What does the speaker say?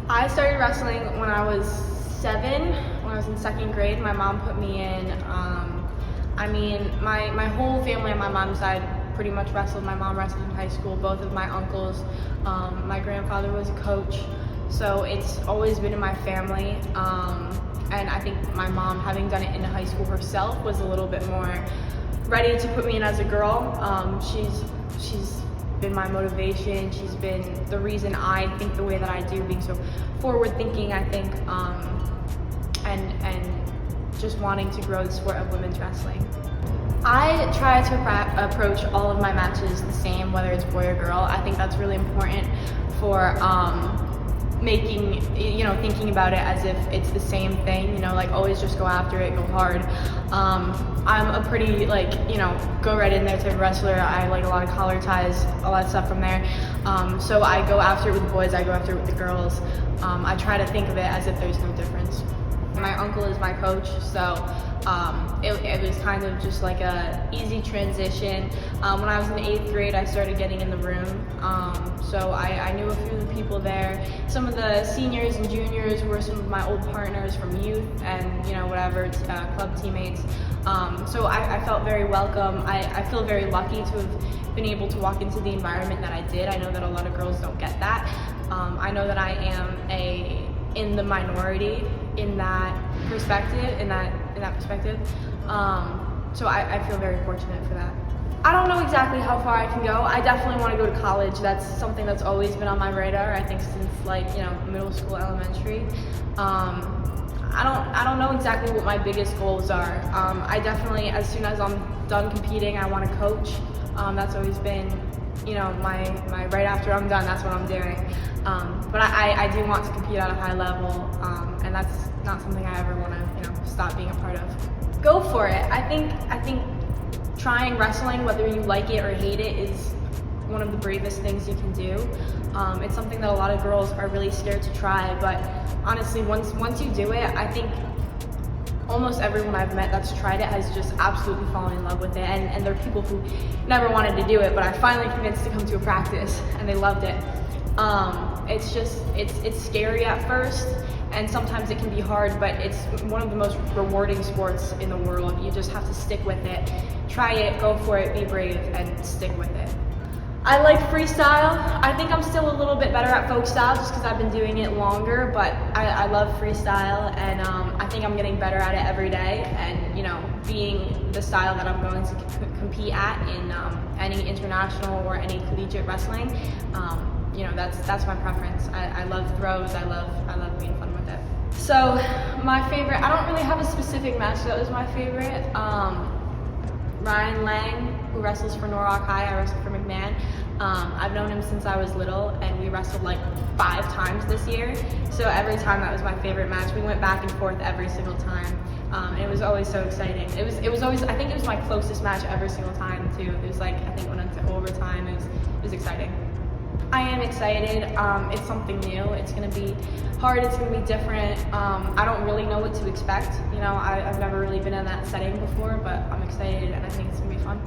I started wrestling when I was 7, when I was in 2nd grade. My mom put me in. My whole family on my mom's side pretty much wrestled. My mom wrestled in high school, both of my uncles. My grandfather was a coach, so it's always been in my family. And I think my mom, having done it in high school herself, was a little bit more ready to put me in as a girl. She's been my motivation. She's been the reason I think the way that I do, being so forward thinking, I think, and just wanting to grow the sport of women's wrestling. I try to approach all of my matches the same, whether it's boy or girl. I think that's really important for thinking about it as if it's the same thing, like always just go after it, go hard. I'm a pretty go right in there type of wrestler. I like a lot of collar ties, all that stuff from there. So I go after it with the boys, I go after it with the girls. I try to think of it as if there's no difference. My uncle is my coach, so it was kind of just like a easy transition. When I was in 8th grade, I started getting in the room, so I knew a few of the people there. Some of the seniors and juniors were some of my old partners from youth and club teammates. So I felt very welcome. I feel very lucky to have been able to walk into the environment that I did. I know that a lot of girls don't get that. I know that I am in the minority in that perspective, so I feel very fortunate for that. I don't know exactly how far I can go. I definitely want to go to college. That's something that's always been on my radar, I think, since middle school, elementary. I don't know exactly what my biggest goals are. I definitely, as soon as I'm done competing, I want to coach. That's always been my right after I'm done, that's what I'm doing. But I do want to compete at a high level, and that's not something I ever want to stop being a part of. Go for it. I think trying wrestling, whether you like it or hate it, is one of the bravest things you can do. It's something that a lot of girls are really scared to try, but honestly, once you do it, I think almost everyone I've met that's tried it has just absolutely fallen in love with it, and there are people who never wanted to do it, but I finally convinced to come to a practice and they loved it. It's scary at first, and sometimes it can be hard, but it's one of the most rewarding sports in the world. You just have to stick with it, try it, go for it, be brave, and stick with it. I like freestyle. I think I'm still a little bit better at folk style just because I've been doing it longer, but I love freestyle, and I think I'm getting better at it every day, and being the style that I'm going to compete at in any international or any collegiate wrestling, that's my preference. I love throws, I love being fun with it. So my favorite, I don't really have a specific match that was my favorite. Ryan Lang, who wrestles for Norwalk High, I wrestle for McMahon. I've known him since I was little, and we wrestled like 5 times this year. So every time that was my favorite match. We went back and forth every single time. And it was always so exciting. It was always, I think it was my closest match every single time too. It was I think went into overtime. It was exciting. I am excited. It's something new. It's going to be hard. It's going to be different. I don't really know what to expect. I've never really been in that setting before, but I'm excited, and I think it's going to be fun.